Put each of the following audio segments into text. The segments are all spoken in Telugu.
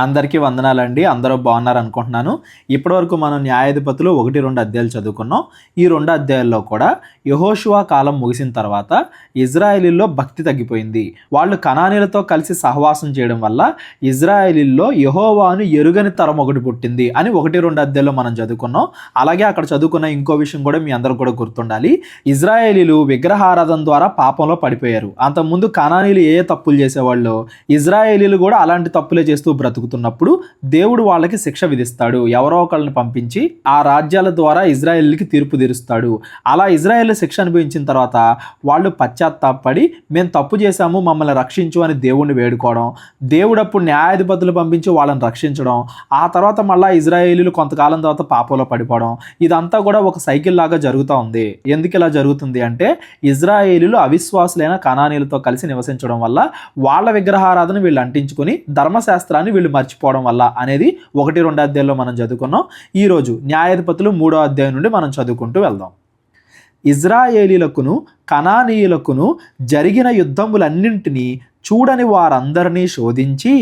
అందరికీ వందనాలండి. అందరూ బాగున్నారనుకుంటున్నాను. ఇప్పటివరకు మనం న్యాయాధిపతులు 1, 2 అధ్యాయాలు చదువుకున్నాం. ఈ 2 అధ్యాయాల్లో కూడా యెహోషువ కాలం ముగిసిన తర్వాత ఇజ్రాయేలీల్లో భక్తి తగ్గిపోయింది. వాళ్ళు కనానీయులతో కలిసి సహవాసం చేయడం వల్ల ఇజ్రాయేలీల్లో యెహోవాను ఎరుగని తరం ఒకటి పుట్టింది అని 1, 2 అధ్యాయాల్లో మనం చదువుకున్నాం. అలాగే అక్కడ చదువుకున్న ఇంకో విషయం కూడా మీ అందరికి కూడా గుర్తుండాలి. ఇజ్రాయేలీలు విగ్రహారాధన ద్వారా పాపంలో పడిపోయారు. అంతకుముందు కనానీయులు ఏ తప్పులు చేసేవాళ్ళు, ఇజ్రాయేలీలు కూడా అలాంటి తప్పులే చేస్తూ బ్రతుకుతున్నప్పుడు దేవుడు వాళ్ళకి శిక్ష విధిస్తాడు. ఎవరో ఒకళ్ళని పంపించి ఆ రాజ్యాల ద్వారా ఇజ్రాయేలీకి తీర్పు తీరుస్తాడు. అలా ఇజ్రాయేల్ శిక్ష అనుభవించిన తర్వాత వాళ్ళు పశ్చాత్తాపడి మేము తప్పు చేశాము, మమ్మల్ని రక్షించు అని దేవుణ్ణి వేడుకోవడం, దేవుడు అప్పుడు న్యాయాధిపతులు పంపించి వాళ్ళని రక్షించడం, ఆ తర్వాత మళ్ళీ ఇజ్రాయేలీలు కొంతకాలం తర్వాత పాపంలో పడిపోవడం, ఇదంతా కూడా ఒక సైకిల్ లాగా జరుగుతూ ఉంది. ఎందుకు ఇలా జరుగుతుంది అంటే ఇజ్రాయేలీలు అవిశ్వాసులైన కనానీయులతో కలిసి నివసించడం వల్ల వాళ్ళ విగ్రహారాధన వీళ్ళు అంటించుకొని ధర్మశాస్త్రాన్ని వీళ్ళు మర్చిపోవడం వల్ల అనేది 1, 2 అధ్యాయంలో మనం చదువుకున్నాం. ఈరోజు న్యాయాధిపతులు 3వ అధ్యాయం నుండి మనం చదువుకుంటూ వెళ్దాం. ఇజ్రాయేలీలకును కనానీయులకును జరిగిన యుద్ధములన్నింటినీ చూడని వారందరినీ శోధించి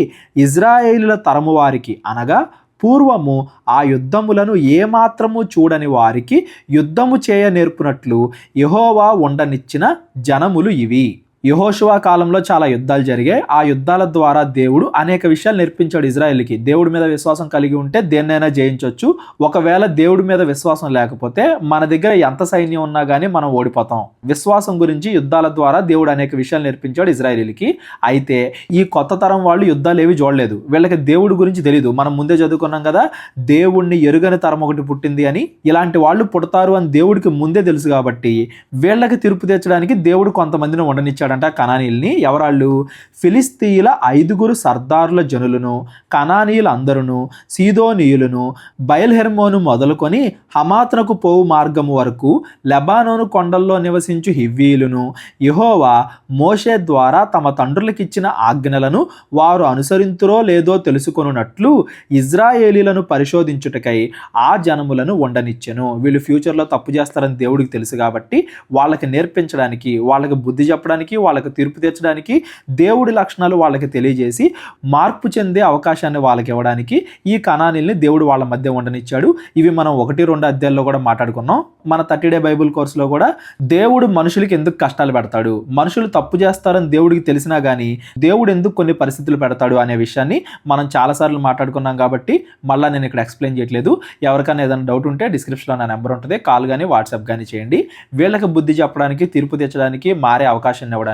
ఇజ్రాయేలీల తరము వారికి అనగా పూర్వము ఆ యుద్ధములను ఏమాత్రము చూడని వారికి యుద్ధము చేయ నేర్పునట్లు యెహోవా ఉండనిచ్చిన జనములు ఇవి. యెహోషువ కాలంలో చాలా యుద్ధాలు జరిగాయి. ఆ యుద్ధాల ద్వారా దేవుడు అనేక విషయాలు నేర్పించాడు ఇజ్రాయేల్కి. దేవుడి మీద విశ్వాసం కలిగి ఉంటే దేన్నైనా జయించవచ్చు. ఒకవేళ దేవుడి మీద విశ్వాసం లేకపోతే మన దగ్గర ఎంత సైన్యం ఉన్నా కానీ మనం ఓడిపోతాం. విశ్వాసం గురించి యుద్ధాల ద్వారా దేవుడు అనేక విషయాలు నేర్పించాడు ఇజ్రాయేలీలకి. అయితే ఈ కొత్త తరం వాళ్ళు యుద్ధాలు ఏవి చూడలేదు. వీళ్ళకి దేవుడి గురించి తెలియదు. మనం ముందే చదువుకున్నాం కదా, దేవుణ్ణి ఎరుగని తరం ఒకటి పుట్టింది అని. ఇలాంటి వాళ్ళు పుడతారు అని దేవుడికి ముందే తెలుసు కాబట్టి వీళ్ళకి తీర్పు తెచ్చడానికి దేవుడు కొంతమందిని ఉండనిచ్చాడు కనానీయుల్ని. ఎవరాళ్ళు? ఫిలిస్తీయుల 5 సర్దారుల జనులను, కనానీయులు అందరును, సీదోనీయులను, బయల్హెర్మోను మొదలుకొని హమాతునకు పోవు మార్గము వరకు లెబానోను కొండల్లో నివసించు హివ్వీయులను యెహోవా మోషే ద్వారా తమ తండ్రులకిచ్చిన ఆజ్ఞలను వారు అనుసరింతురో లేదో తెలుసుకొనున్నట్లు ఇజ్రాయేలీలను పరిశోధించుటకై ఆ జనములను ఉండనిచ్చెను. వీళ్ళు ఫ్యూచర్లో తప్పు చేస్తారని దేవుడికి తెలుసు కాబట్టి వాళ్ళకి నేర్పించడానికి, వాళ్ళకి బుద్ధి చెప్పడానికి, వాళ్ళకి తీర్పు తెచ్చడానికి, దేవుడి లక్షణాలు వాళ్ళకి తెలియజేసి మార్పు చెందే అవకాశాన్ని వాళ్ళకి ఇవ్వడానికి ఈ కనానీల్ని దేవుడు వాళ్ళ మధ్య ఉండనిచ్చాడు. ఇవి మనం 1, 2 అధ్యాయాల్లో కూడా మాట్లాడుకున్నాం. మన 30 డే బైబుల్ కోర్సులో కూడా దేవుడు మనుషులకి ఎందుకు కష్టాలు పెడతాడు, మనుషులు తప్పు చేస్తారని దేవుడికి తెలిసినా కానీ దేవుడు ఎందుకు కొన్ని పరిస్థితులు పెడతాడు అనే విషయాన్ని మనం చాలాసార్లు మాట్లాడుకున్నాం కాబట్టి మళ్ళీ నేను ఇక్కడ ఎక్స్ప్లెయిన్ చేయట్లేదు. ఎవరికైనా ఏదైనా డౌట్ ఉంటే డిస్క్రిప్షన్లో నా నెంబర్ ఉంటుంది, కాల్ కానీ వాట్సాప్ కానీ చేయండి. వీళ్ళకి బుద్ధి చెప్పడానికి, తీర్పు తెచ్చడానికి, మారే అవకాశాన్ని ఇవ్వడానికి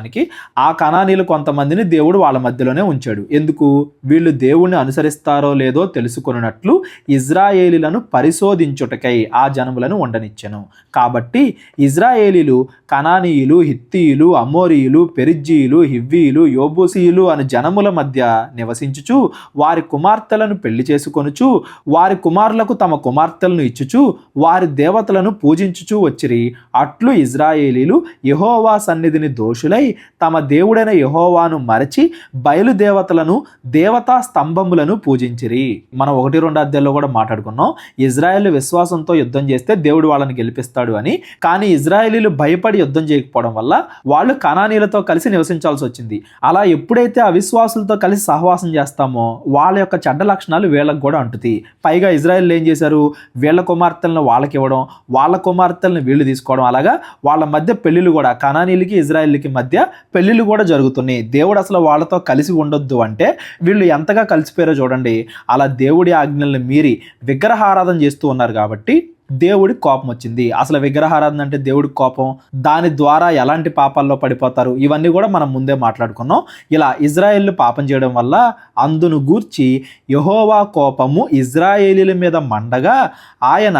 ఆ కనానీయులు కొంతమందిని దేవుడు వాళ్ళ మధ్యలోనే ఉంచాడు. ఎందుకు? వీళ్ళు దేవుణ్ణి అనుసరిస్తారో లేదో తెలుసుకొనున్నట్లు ఇజ్రాయేలీలను పరిశోధించుటకై ఆ జనములను ఉండనిచ్చెను. కాబట్టి ఇజ్రాయేలీలు కనానీయులు, హిత్తీయులు, అమోరీయులు, పెరిజ్జీయులు, హివ్వీయులు, యోబూసీయులు అను జనముల మధ్య నివసించుచు వారి కుమార్తెలను పెళ్లి చేసుకొనుచు వారి కుమారులకు తమ కుమార్తెలను ఇచ్చుచు వారి దేవతలను పూజించుచు వచ్చిరి. అట్లు ఇజ్రాయేలీలు యెహోవా సన్నిధిని దోషులై తమ దేవుడైన యెహోవాను మరచి బయలుదేవతలను, దేవతా స్తంభములను పూజించిరి. మనం 1, 2 అధ్యాయాల్లో కూడా మాట్లాడుకున్నాం. ఇజ్రాయేల్ విశ్వాసంతో యుద్ధం చేస్తే దేవుడు వాళ్ళని గెలిపిస్తాడు అని. కానీ ఇజ్రాయేలీలు భయపడి యుద్ధం చేయకపోవడం వల్ల వాళ్ళు కనానీయులతో కలిసి నివసించాల్సి వచ్చింది. అలా ఎప్పుడైతే అవిశ్వాసులతో కలిసి సహవాసం చేస్తామో వాళ్ళ యొక్క చెడ్డ లక్షణాలు వీళ్ళకి కూడా అంటుతాయి. పైగా ఇజ్రాయేల్ ఏం చేశారు? వీళ్ళ కుమార్తెలను వాళ్ళకి ఇవ్వడం, వాళ్ళ కుమార్తెలను వీళ్ళు తీసుకోవడం, అలాగా వాళ్ళ మధ్య పెళ్లిళ్ళు కూడా, కనానీయులకి ఇజ్రాయేల్కి మధ్య పెళ్లిళ్ళు కూడా జరుగుతున్నాయి. దేవుడు అసలు వాళ్ళతో కలిసి ఉండొద్దు అంటే వీళ్ళు ఎంతగా కలిసిపోయారో చూడండి. అలా దేవుడి ఆజ్ఞలను మీరి విగ్రహారాధన చేస్తూ ఉన్నారు కాబట్టి దేవుడి కోపం వచ్చింది. అసలు విగ్రహారాధన అంటే దేవుడికి కోపం, దాని ద్వారా ఎలాంటి పాపాల్లో పడిపోతారు, ఇవన్నీ కూడా మనం ముందే మాట్లాడుకున్నాం. ఇలా ఇజ్రాయేళ్లు పాపం చేయడం వల్ల అందును గూర్చి యెహోవా కోపము ఇజ్రాయేలీల మీద మండగా ఆయన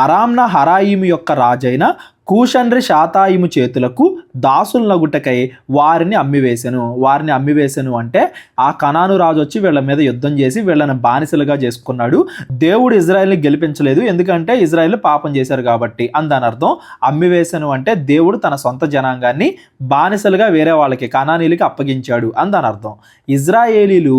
అరామ్న హరాయిము యొక్క రాజైన కూషన్రి షాతాయిము చేతులకు దాసులనగుటకై వారిని అమ్మివేశాను అంటే ఆ కనాను రాజు వచ్చి వీళ్ళ మీద యుద్ధం చేసి వీళ్ళని బానిసలుగా చేసుకున్నాడు. దేవుడు ఇజ్రాయెల్ని గెలిపించలేదు, ఎందుకంటే ఇజ్రాయెల్ పాపం చేశారు కాబట్టి. దాని అర్థం అమ్మివేశాను అంటే దేవుడు తన సొంత జనాంగాన్ని బానిసలుగా వేరే వాళ్ళకి, కనానీయులకి అప్పగించాడు అని దాని అర్థం. ఇజ్రాయేలీలు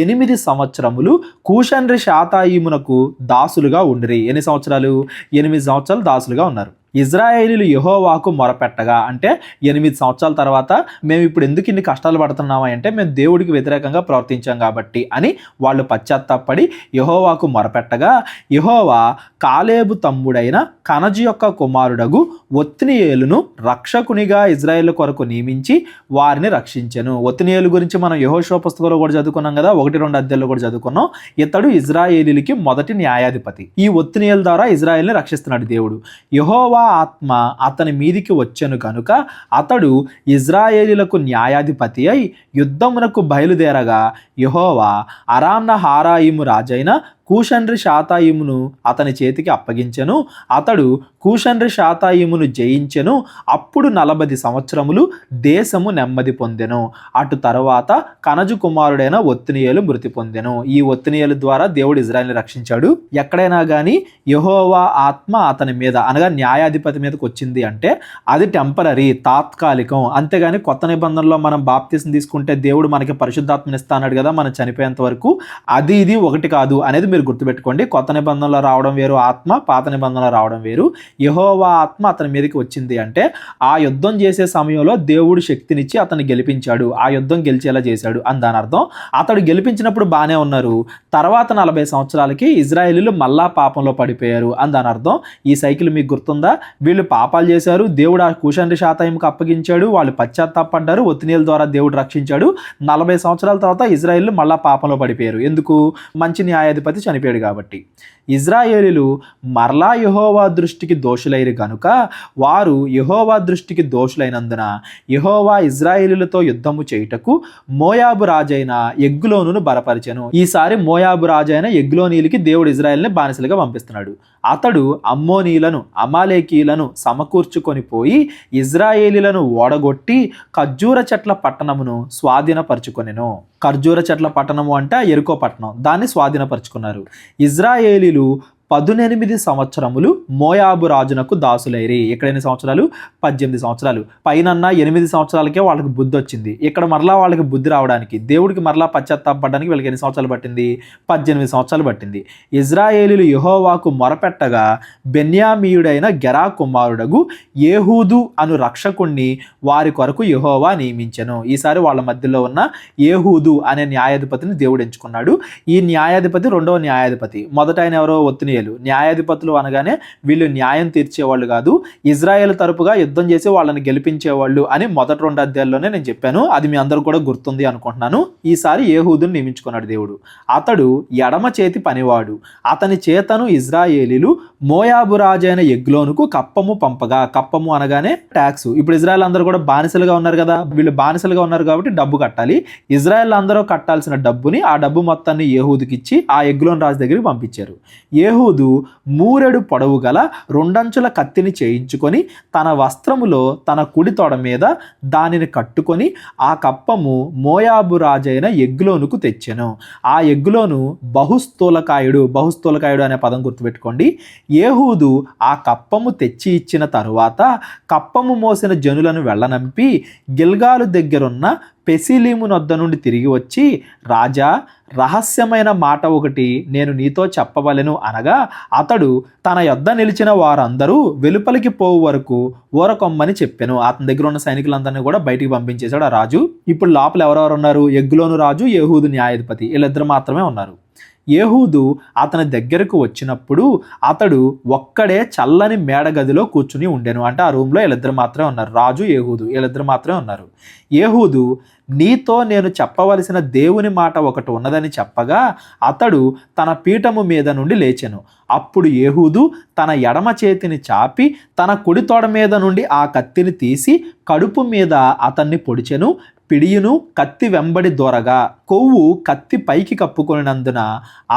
8 సంవత్సరములు కూషన్రి షాతాయిమునకు దాసులుగా ఉండిరి. ఎన్ని సంవత్సరాలు? 8 సంవత్సరాలు దాసులుగా ఉన్నారు. ఇజ్రాయేలీలు యెహోవాకు మొరపెట్టగా, అంటే 8 సంవత్సరాల తర్వాత మేము ఇప్పుడు ఎందుకు ఇన్ని కష్టాలు పడుతున్నామా అంటే మేము దేవుడికి వ్యతిరేకంగా ప్రవర్తించాం కాబట్టి అని వాళ్ళు పశ్చాత్తాపడి యెహోవాకు మొరపెట్టగా, యెహోవా కాలేబు తమ్ముడైన కనజు యొక్క కుమారుడగు ఒత్నియేలును రక్షకునిగా ఇజ్రాయేల్ కొరకు నియమించి వారిని రక్షించెను. ఒత్నియేలు గురించి మనం యెహోషువ పుస్తకంలో కూడా చదువుకున్నాం కదా, 1-2 అధ్యాయాల్లో కూడా చదువుకున్నాం. ఇతడు ఇజ్రాయేలీలకి మొదటి న్యాయాధిపతి. ఈ ఒత్నియేలు ద్వారా ఇజ్రాయేల్ని రక్షిస్తున్నాడు దేవుడు. యెహోవా ఆత్మ అతని మీదికి వచ్చెను కనుక అతడు ఇజ్రాయేలీలకు న్యాయాధిపతి అయి యుద్ధమునకు బయలుదేరగా, యెహోవా అరామ్న హారాయిము రాజైన కూషన్రి షాతాయిమును అతని చేతికి అప్పగించెను. అతడు కూషన్రి షాతాయిమును జయించెను. అప్పుడు 40 సంవత్సరములు దేశము నెమ్మది పొందెను. అటు తరువాత కనజు కుమారుడైన ఒత్నియేలు మృతి పొందెను. ఈ ఒత్నియేలు ద్వారా దేవుడు ఇజ్రాయెల్ని రక్షించాడు. ఎక్కడైనా కానీ యెహోవా ఆత్మ అతని మీద అనగా న్యాయాధిపతి మీదకి వచ్చింది అంటే అది టెంపరరీ, తాత్కాలికం. అంతేగాని కొత్త నిబంధనలో మనం బాప్తిసం తీసుకుంటే దేవుడు మనకి పరిశుద్ధాత్మని ఇస్తాడు కదా మనం చనిపోయేంత వరకు, అది ఇది ఒకటి కాదు అనేది మీరు గుర్తుపెట్టుకోండి. కొత్త నిబంధనలో రావడం వేరు ఆత్మ, పాత నిబంధనలో రావడం వేరు. యెహోవా ఆత్మ అతని మీదకి వచ్చింది అంటే ఆ యుద్ధం చేసే సమయంలో దేవుడు శక్తినిచ్చి అతన్ని గెలిపించాడు, ఆ యుద్ధం గెలిచేలా చేశాడు అని దాని అర్థం. అతడు గెలిపించినప్పుడు బాగానే ఉన్నారు, తర్వాత 40 సంవత్సరాలకి ఇజ్రాయేలీలు మళ్ళా పాపంలో పడిపోయారు అని దాని అర్థం. ఈ సైకిల్ మీకు గుర్తుందా? వీళ్ళు పాపాలు చేశారు, దేవుడు ఆ కూషన్రి షాతాయిముకు అప్పగించాడు, వాళ్ళు పశ్చాత్తాపడ్డారు, ఒత్నియేలు ద్వారా దేవుడు రక్షించాడు. 40 సంవత్సరాల తర్వాత ఇజ్రాయేలీలు మళ్ళా పాపంలో పడిపోయారు. ఎందుకు? మంచి న్యాయాధిపతి చనిపోయాడు కాబట్టి. ఇజ్రాయేలీలు మరలా యెహోవా దృష్టికి దోషులైరు గనుక వారు యెహోవా దృష్టికి దోషులైనందున యెహోవా ఇజ్రాయేలీలతో యుద్ధము చేయుటకు మోయాబు రాజైన ఎగ్లోనును బలపరిచెను. ఈసారి మోయాబు రాజైన ఎగ్లోనీలకి దేవుడు ఇజ్రాయేల్ని బానిసలుగా పంపిస్తున్నాడు. అతడు అమ్మోనీలను అమాలేకీలను సమకూర్చుకొని పోయి ఇజ్రాయేలీలను ఓడగొట్టి ఖర్జూర చెట్ల పట్టణమును స్వాధీనపరుచుకొనెను. ఖర్జూర చెట్ల పట్టణము అంటే ఎరుకో పట్టణం, దాన్ని స్వాధీనపరుచుకున్నారు. ఇజ్రాయేలీలు 18 సంవత్సరములు మోయాబు రాజునకు దాసులైరి. ఇక్కడ ఎన్ని సంవత్సరాలు? 18 సంవత్సరాలు. పైన 8 సంవత్సరాలకే వాళ్ళకి బుద్ధి వచ్చింది. ఇక్కడ మరలా వాళ్ళకి బుద్ధి రావడానికి, దేవుడికి మరలా పశ్చాత్తాపడడానికి వీళ్ళకి ఎన్ని సంవత్సరాలు పట్టింది? 18 సంవత్సరాలు పట్టింది. ఇజ్రాయేలీలు యెహోవాకు మొరపెట్టగా బెన్యామీయుడైన గెరా కుమారుడగు ఏహూదు అను రక్షకుణ్ణి వారి కొరకు యెహోవా నియమించెను. ఈసారి వాళ్ళ మధ్యలో ఉన్న ఏహూదు అనే న్యాయాధిపతిని దేవుడు ఎంచుకున్నాడు. ఈ న్యాయాధిపతి రెండవ న్యాయాధిపతి. మొదట ఆయన ఎవరో ఒత్నియేలు. న్యాయాధిపతులు అనగానే వీళ్ళు న్యాయం తీర్చేవాళ్ళు కాదు, ఇజ్రాయేల్ తరపుగా యుద్ధం చేసి వాళ్ళని గెలిపించేవాళ్ళు అని మొదటి 2 అధ్యాయాల్లోనే నేను చెప్పాను. అది మీ అందరూ కూడా గుర్తుంది అనుకుంటున్నాను. ఈసారి ఏహూదుని నియమించుకున్నాడు దేవుడు. అతడు ఎడమ చేతి పనివాడు. అతని చేతను ఇజ్రాయేలీలు మోయాబు రాజైన ఎగ్లోనుకు కప్పము పంపగా, కప్పము అనగానే ట్యాక్స్. ఇప్పుడు ఇజ్రాయెల్ అందరూ కూడా బానిసలుగా ఉన్నారు కదా, వీళ్ళు బానిసలుగా ఉన్నారు కాబట్టి డబ్బు కట్టాలి. ఇజ్రాయెల్ అందరూ కట్టాల్సిన డబ్బుని, ఆ డబ్బు మొత్తాన్ని ఏహూదుకి ఇచ్చి ఆ ఎగ్లోన్ రాజు దగ్గరికి పంపించారు. ఏహూదు మూరెడు పొడవు గల 2 అంచుల కత్తిని చేయించుకొని తన వస్త్రములో తన కుడి తొడ మీద దానిని కట్టుకొని ఆ కప్పము మోయాబు రాజైన ఎగ్లోనుకు తెచ్చెను. ఆ ఎగ్లోను బహుస్థూలకాయుడు. బహుస్థూలకాయుడు అనే పదం గుర్తుపెట్టుకోండి. ఏహూదు ఆ కప్పము తెచ్చి ఇచ్చిన తరువాత కప్పము మోసిన జనులను వెళ్ళనంపి గిల్గాలు దగ్గరున్న పెసిలీము నొద్ద నుండి తిరిగి వచ్చి, రాజా, రహస్యమైన మాట ఒకటి నేను నీతో చెప్పవలెను అనగా, అతడు తన యొద్ద నిలిచిన వారందరూ వెలుపలికి పోవు వరకు ఊరకొమ్మని చెప్పెను. అతని దగ్గర ఉన్న సైనికులందరినీ కూడా బయటికి పంపించేశాడు ఆ రాజు. ఇప్పుడు లోపల ఎవరెవరు ఉన్నారు? ఎగ్లోను రాజు, ఏహూదు న్యాయాధిపతి, వీళ్ళిద్దరు మాత్రమే ఉన్నారు. ఏహూదు అతని దగ్గరకు వచ్చినప్పుడు అతడు ఒక్కడే చల్లని మేడగదిలో కూర్చుని ఉండెను. అంటే ఆ రూమ్లో వీళ్ళిద్దరు మాత్రమే ఉన్నారు, రాజు ఏహూదు, వీళ్ళిద్దరు మాత్రమే ఉన్నారు. ఏహూదు, నీతో నేను చెప్పవలసిన దేవుని మాట ఒకటి ఉన్నదని చెప్పగా అతడు తన పీఠము మీద నుండి లేచెను. అప్పుడు ఏహూదు తన ఎడమ చేతిని చాపి తన కుడి తొడ మీద నుండి ఆ కత్తిని తీసి కడుపు మీద అతన్ని పొడిచెను. పిడియును కత్తి వెంబడి దొరగా కొవ్వు కత్తి పైకి కప్పుకొనినందున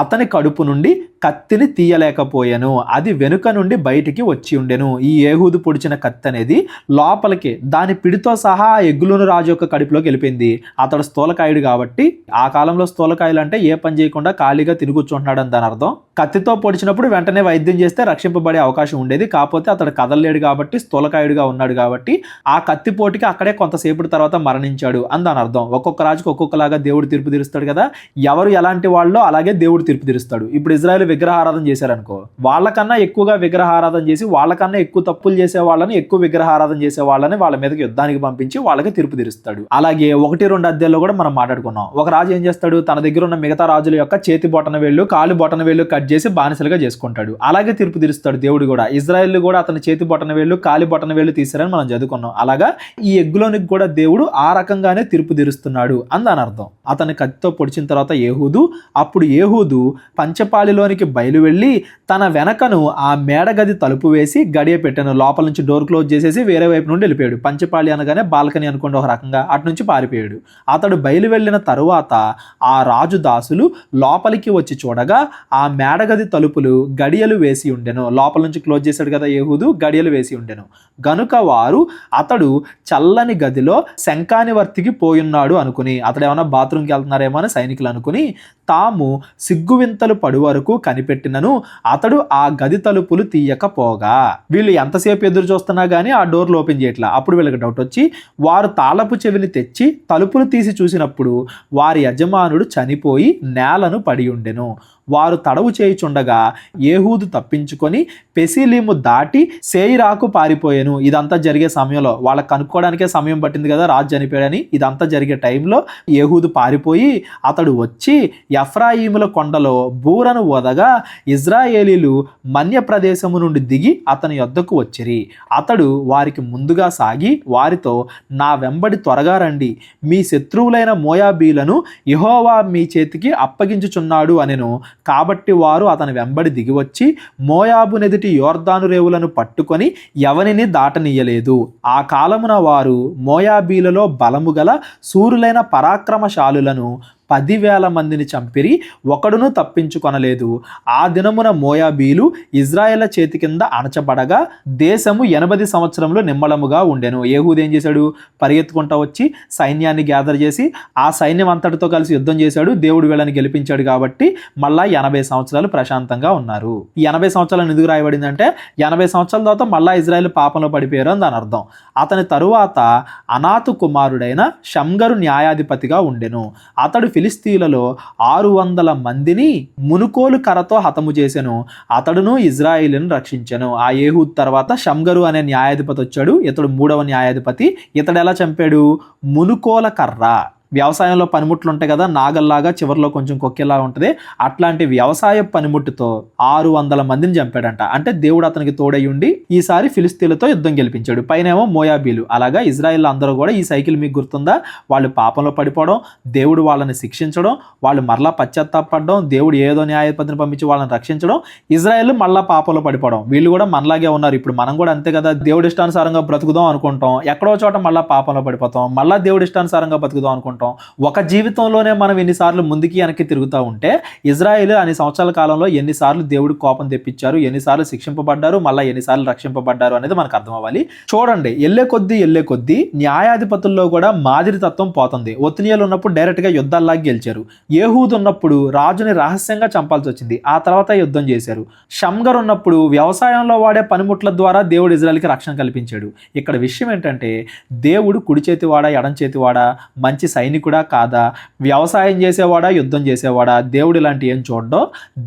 అతని కడుపు నుండి కత్తిని తీయలేకపోయాను, అది వెనుక నుండి బయటికి వచ్చి ఉండెను. ఈ ఏహూదు పొడిచిన కత్తి అనేది లోపలికి దాని పిడితో సహా ఎగ్లోను రాజు యొక్క కడుపులోకి వెళ్ళిపోయింది. అతడు స్థూలకాయుడు కాబట్టి, ఆ కాలంలో స్థూలకాయులు అంటే ఏ పని చేయకుండా ఖాళీగా తిని కూర్చుంటున్నాడు అని దాని అర్థం. కత్తితో పొడిచినప్పుడు వెంటనే వైద్యం చేస్తే రక్షింపబడే అవకాశం ఉండేది. కాకపోతే అతడు కదలలేడు కాబట్టి, స్థూలకాయుడిగా ఉన్నాడు కాబట్టి ఆ కత్తి పోటుకి అక్కడే కొంతసేపటి తర్వాత మరణించాడు అని దాని అర్థం. ఒక్కొక్క రాజుకి ఒక్కొక్కలాగా దేవుడు తీర్పు తీరుస్తాడు కదా. ఎవరు ఎలాంటి వాళ్ళో అలాగే దేవుడు తీర్పు తీరుస్తాడు. ఇప్పుడు ఇజ్రాయెల్ విగ్రహారాధన చేశారనుకో, వాళ్ళకన్నా ఎక్కువగా విగ్రహారాధన చేసి వాళ్ళకన్నా ఎక్కువ తప్పులు చేసే వాళ్ళని, ఎక్కువ విగ్రహారాధన చేసే వాళ్ళని వాళ్ళ మీదకి యుద్ధానికి పంపించి వాళ్ళకి తీర్పు తీరుస్తాడు. అలాగే 1-2 అధ్యాయాల్లో కూడా మనం మాట్లాడుకున్నాం. ఒక రాజు ఏం చేస్తాడు, తన దగ్గర ఉన్న మిగతా రాజుల యొక్క చేతి బొటన వేళ్ళు, కాలు బొటన వేళ్ళు కట్ చేసి బానిసలుగా చేసుకుంటాడు. అలాగే తీర్పు తీరుస్తాడు దేవుడు కూడా. ఇజ్రాయెల్ కూడా అతని చేతి బొటన వేళ్ళు, కాలి బొటన వేళ్ళు తీశారని మనం చదువుకున్నాం. అలాగా ఈ ఎగ్గులోనికి కూడా దేవుడు ఆ రకంగానే తీర్పు తీరుస్తున్నాడు అని దాని అర్థం. అతని కత్తితో పొడిచిన తర్వాత అప్పుడు ఏహూదు పంచపాలిలోనికి బయలు వెళ్ళి తన వెనకను ఆ మేడగది తలుపు వేసి గడియ పెట్టాను. లోపల నుంచి డోర్ క్లోజ్ చేసేసి వేరే వైపు నుండి వెళ్ళిపోయాడు. పంచపాలి అనగానే బాల్కనీ అనుకోండి ఒక రకంగా, అటు నుంచి పారిపోయాడు. అతడు బయలు వెళ్ళిన తరువాత ఆ రాజు దాసులు లోపలికి వచ్చి చూడగా ఆ మేడగది తలుపులు గడియలు వేసి ఉండెను. లోపల నుంచి క్లోజ్ చేశాడు కదా ఏహూదు, గడియలు వేసి ఉండెను. గనుక వారు అతడు చల్లని గదిలో శంఖానివర్తికి పోయున్నాడు అనుకుని, అతడు ఏమైనా బాత్రూమ్కి వెళ్తున్నారేమో అని సైనికులు అనుకుని తాము సిగ్గువింతలు పడు వరకు కనిపెట్టినను అతడు ఆ గది తలుపులు తీయకపోగా. వీళ్ళు ఎంతసేపు ఎదురు చూస్తున్నా కానీ ఆ డోర్లు ఓపెన్ చేయట్లా. అప్పుడు వీళ్ళకి డౌట్ వచ్చి వారు తాళపు చెవిని తెచ్చి తలుపులు తీసి చూసినప్పుడు వారి యజమానుడు చనిపోయి నేలను పడి ఉండెను. వారు తడవు చేయుచుండగా ఏహూదు తప్పించుకొని పెసిలీము దాటి సేయిరాకు పారిపోయాను. ఇదంతా జరిగే సమయంలో వాళ్ళకి కనుక్కోవడానికే సమయం పట్టింది కదా రాజు చనిపోయాడని. ఇదంతా జరిగే టైంలో ఏహూదు పారిపోయి అతడు వచ్చి ఎఫ్రాయిముల కొండలో బూరను ఓదగా ఇజ్రాయేలీలు మన్య ప్రదేశము నుండి దిగి అతని యొద్దకు వచ్చిరి. అతడు వారికి ముందుగా సాగి వారితో, నా వెంబడి త్వరగా రండి, మీ శత్రువులైన మోయాబీలను యెహోవా మీ చేతికి అప్పగించుచున్నాడు అనెను. కాబట్టి వారు అతని వెంబడి దిగివచ్చి మోయాబు నెదుటి యోర్దాను రేవులను పట్టుకొని ఎవనిని దాటనీయలేదు. ఆ కాలమున వారు మోయాబీలలో బలము గల శూరులైన పరాక్రమశాలులను 10,000 మందిని చంపిరి, ఒకడును తప్పించుకొనలేదు. ఆ దినమున మోయాబీలు ఇజ్రాయేళ్ల చేతి కింద అణచబడగా దేశము 80 సంవత్సరములు నిమ్మళముగా ఉండెను. ఏహూదు ఏం చేశాడు, పరిగెత్తుకుంటా వచ్చి సైన్యాన్ని గ్యాదర్ చేసి ఆ సైన్యం అంతటితో కలిసి యుద్ధం చేశాడు. దేవుడు వీళ్ళని గెలిపించాడు కాబట్టి మళ్ళా 80 సంవత్సరాలు ప్రశాంతంగా ఉన్నారు. ఈ 80 సంవత్సరాలు ఎందుకు రాయబడిందంటే 80 సంవత్సరాల తర్వాత మళ్ళా ఇజ్రాయేల్ పాపంలో పడిపోయారు అని దాని అర్థం. అతని తరువాత అనాతు కుమారుడైన షమ్గరు న్యాయాధిపతిగా ఉండెను. అతడు ఫిలిస్తీన్లలో 600 మందిని మునుకోలు కర్రతో హతము చేసెను. అతడును ఇజ్రాయిలును రక్షించెను. ఆ ఏహూద్ తర్వాత షమ్గరు అనే న్యాయాధిపతి వచ్చాడు. ఇతడు 3వ న్యాయాధిపతి. ఇతడు ఎలా చంపాడు, మునుకోల కర్ర. వ్యవసాయంలో పనిముట్లు ఉంటాయి కదా, నాగల్లాగా చివరిలో కొంచెం కొక్కేలా ఉంటుంది, అట్లాంటి వ్యవసాయ పనిముట్టుతో 600 మందిని చంపాడంట. అంటే దేవుడు అతనికి తోడై ఉండి ఈసారి ఫిలిస్తీన్లతో యుద్ధం గెలిపించాడు. పైనేమో మోయాబీలు. అలాగా ఇజ్రాయిల్ అందరూ కూడా ఈ సైకిల్ మీకు గుర్తుందా, వాళ్ళు పాపంలో పడిపోవడం, దేవుడు వాళ్ళని శిక్షించడం, వాళ్ళు మరలా పశ్చాత్తాపడడం, దేవుడు ఏదో న్యాయాధిపతిని పంపించి వాళ్ళని రక్షించడం, ఇజ్రాయిల్ మళ్ళా పాపంలో పడిపోవడం. వీళ్ళు కూడా మనలాగే ఉన్నారు. ఇప్పుడు మనం కూడా అంతే కదా, దేవుడి ఇష్టానుసారంగా బ్రతుకుదాం అనుకుంటాం, ఎక్కడో చోట మళ్ళా పాపంలో పడిపోతాం, మళ్ళా దేవుడి ఇష్టానుసారంగా బతుకుదాం అనుకుంటాం. ఒక జీవితంలోనే మనం ఎన్నిసార్లు ముందుకి వెనక్కి తిరుగుతూ ఉంటే ఇజ్రాయేల్ అన్ని సంవత్సరాల కాలంలో ఎన్నిసార్లు దేవుడు కోపం తెప్పించారు, ఎన్నిసార్లు శిక్షింపబడ్డారు, మళ్ళీ ఎన్నిసార్లు రక్షింపబడ్డారు అనేది మనకు అర్థం అవ్వాలి. చూడండి, ఎల్లే కొద్దీ న్యాయాధిపతుల్లో కూడా మాదిరి తత్వం పోతుంది. ఒత్నియాలు ఉన్నప్పుడు డైరెక్ట్ గా యుద్ధాల్లాగా గెలిచారు. ఏహూద్ ఉన్నప్పుడు రాజుని రహస్యంగా చంపాల్సి వచ్చింది, ఆ తర్వాత యుద్ధం చేశారు. షమ్గర్ ఉన్నప్పుడు వ్యవసాయంలో వాడే పనిముట్ల ద్వారా దేవుడు ఇజ్రాయెల్కి రక్షణ కల్పించాడు. ఇక్కడ విషయం ఏంటంటే దేవుడు కుడి చేతివాడా ఎడం చేతివాడా, మంచి సైనికుడా కాదా, వ్యవసాయం చేసేవాడా యుద్ధం చేసేవాడా, దేవుడు ఇలాంటి ఏం చూడడం.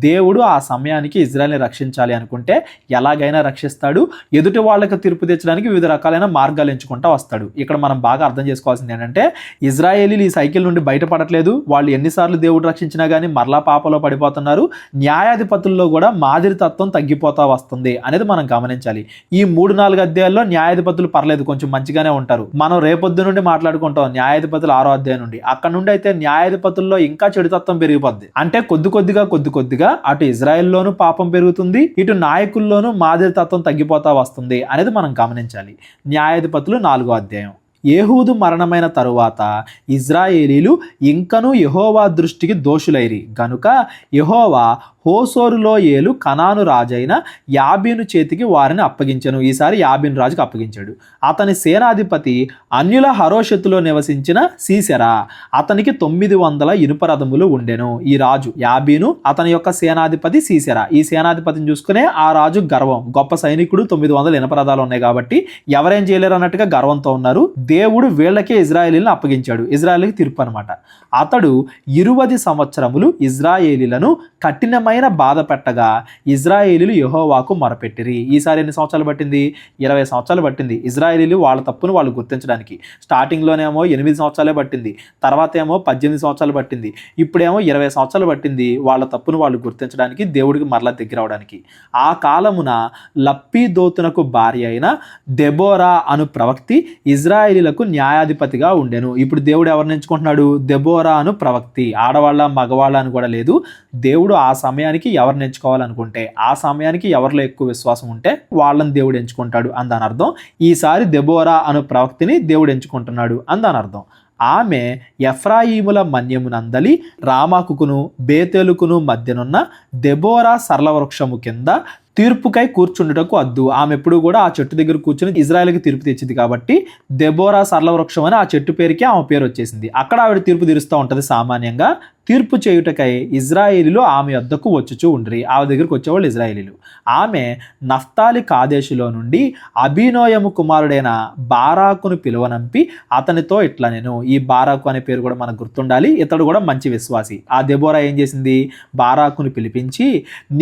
దేవుడు ఆ సమయానికి ఇజ్రాయెల్ని రక్షించాలి అనుకుంటే ఎలాగైనా రక్షిస్తాడు. ఎదుటి వాళ్ళకి తీర్పు తెచ్చడానికి వివిధ రకాలైన మార్గాలు ఎంచుకుంటా వస్తాడు. ఇక్కడ మనం బాగా అర్థం చేసుకోవాల్సింది ఏంటంటే ఇజ్రాయేలీలు ఈ సైకిల్ నుండి బయటపడట్లేదు. వాళ్ళు ఎన్నిసార్లు దేవుడు రక్షించినా కానీ మరలా పాపంలో పడిపోతున్నారు. న్యాయాధిపతుల్లో కూడా మాదిరి తత్వం తగ్గిపోతా వస్తుంది అనేది మనం గమనించాలి. ఈ 3-4 అధ్యాయాల్లో న్యాయాధిపతులు పర్లేదు, కొంచెం మంచిగానే ఉంటారు. మనం రేపొద్దు నుండి మాట్లాడుకుంటాం న్యాయాధిపతులు 6వ అధ్యాయం నుండి. అక్కడ నుండి అయితే న్యాయాధిపతుల్లో ఇంకా చెడుతత్వం పెరిగిపోద్ది. అంటే కొద్ది కొద్దిగా అటు ఇజ్రాయెల్లోనూ పాపం పెరుగుతుంది, ఇటు నాయకుల్లోనూ మాదిరి తత్వం తగ్గిపోతా వస్తుంది అనేది మనం గమనించాలి. న్యాయాధిపతులు 4వ అధ్యాయం. ఏహూదు మరణమైన తరువాత ఇజ్రాయేలీలు ఇంకనూ యెహోవా దృష్టికి దోషులైరి గనుక యెహోవా హోసోరులో ఏలు కనాను రాజైన యాబీను చేతికి వారిని అప్పగించెను. ఈసారి యాబీను రాజుకు అప్పగించాడు. అతని సేనాధిపతి అన్యుల హరోషెతులో నివసించిన సీసెరా. అతనికి 900 ఇనుప రథములు ఉండెను. ఈ రాజు యాబీను, అతని యొక్క సేనాధిపతి సీసెరా. ఈ సేనాధిపతిని చూసుకునే ఆ రాజు గర్వం, గొప్ప సైనికుడు, 900 ఇనుప రథాలు ఉన్నాయి కాబట్టి ఎవరేం చేయలేరు అన్నట్టుగా గర్వంతో ఉన్నారు. దేవుడు వీళ్ళకే ఇజ్రాయేలీలను అప్పగించాడు. ఇజ్రాయేలీకి తీర్పు అనమాట. అతడు 20 సంవత్సరములు ఇజ్రాయేలీలను కఠినమైన బాధ పెట్టగా ఇజ్రాయేలీలు యెహోవాకు మొరపెట్టిరి. ఈసారి ఎన్ని సంవత్సరాలు పట్టింది? 20 సంవత్సరాలు పట్టింది ఇజ్రాయేలీలు వాళ్ళ తప్పును వాళ్ళు గుర్తించడానికి. స్టార్టింగ్లోనేమో 8 సంవత్సరాలే పట్టింది, తర్వాత ఏమో 18 సంవత్సరాలు పట్టింది, ఇప్పుడేమో 20 సంవత్సరాలు పట్టింది వాళ్ళ తప్పును వాళ్ళు గుర్తించడానికి, దేవుడికి మరలా దగ్గర అవడానికి. ఆ కాలమున లప్పీదోతునకు భార్య అయిన దెబోరా అను ప్రవక్తి ఇజ్రాయేలీలకు న్యాయాధిపతిగా ఉండెను. ఇప్పుడు దేవుడు ఎవరిని ఎంచుకుంటున్నాడు? దెబోరా అను ప్రవక్తి. ఆడవాళ్ళ మగవాళ్ళ అని కూడా లేదు. దేవుడు ఆ సమయానికి ఎవరిని ఎంచుకోవాలనుకుంటే, ఆ సమయానికి ఎవరిలో ఎక్కువ విశ్వాసం ఉంటే వాళ్ళని దేవుడు ఎంచుకుంటాడు అని దాని అర్థం. ఈసారి దెబోరా అను ప్రవక్తిని దేవుడు ఎంచుకుంటున్నాడు అని దాని అర్థం. ఆమె ఎఫ్రాయిముల మన్యమునందలి రామాకును బేతేలుకును మధ్యనున్న దెబోరా సరళవృక్షము కింద తీర్పుకై కూర్చుండుటకు వద్దు. ఆమె ఎప్పుడు కూడా ఆ చెట్టు దగ్గర కూర్చుని ఇజ్రాయెల్కి తీర్పు తెచ్చింది కాబట్టి దెబోరా సరళవృక్షం అని ఆ చెట్టు పేరుకి ఆమె పేరు వచ్చేసింది. అక్కడ ఆవిడ తీర్పు తీరుస్తూ ఉంటుంది. సామాన్యంగా తీర్పు చేయుటకై ఇజ్రాయేలీలు ఆమె వద్దకు వచ్చుచూ ఉండ్రి. ఆమె దగ్గరకు వచ్చేవాళ్ళు ఇజ్రాయేలీలు. ఆమె నఫ్తాలి కాదేశులో నుండి అబీనోయము కుమారుడైన బారాకును పిలువనంపి అతనితో ఇట్లా, నేను ఈ బారాకు అనే పేరు కూడా మనకు గుర్తుండాలి, ఇతడు కూడా మంచి విశ్వాసి. ఆ దెబోరా ఏం చేసింది? బారాకును పిలిపించి,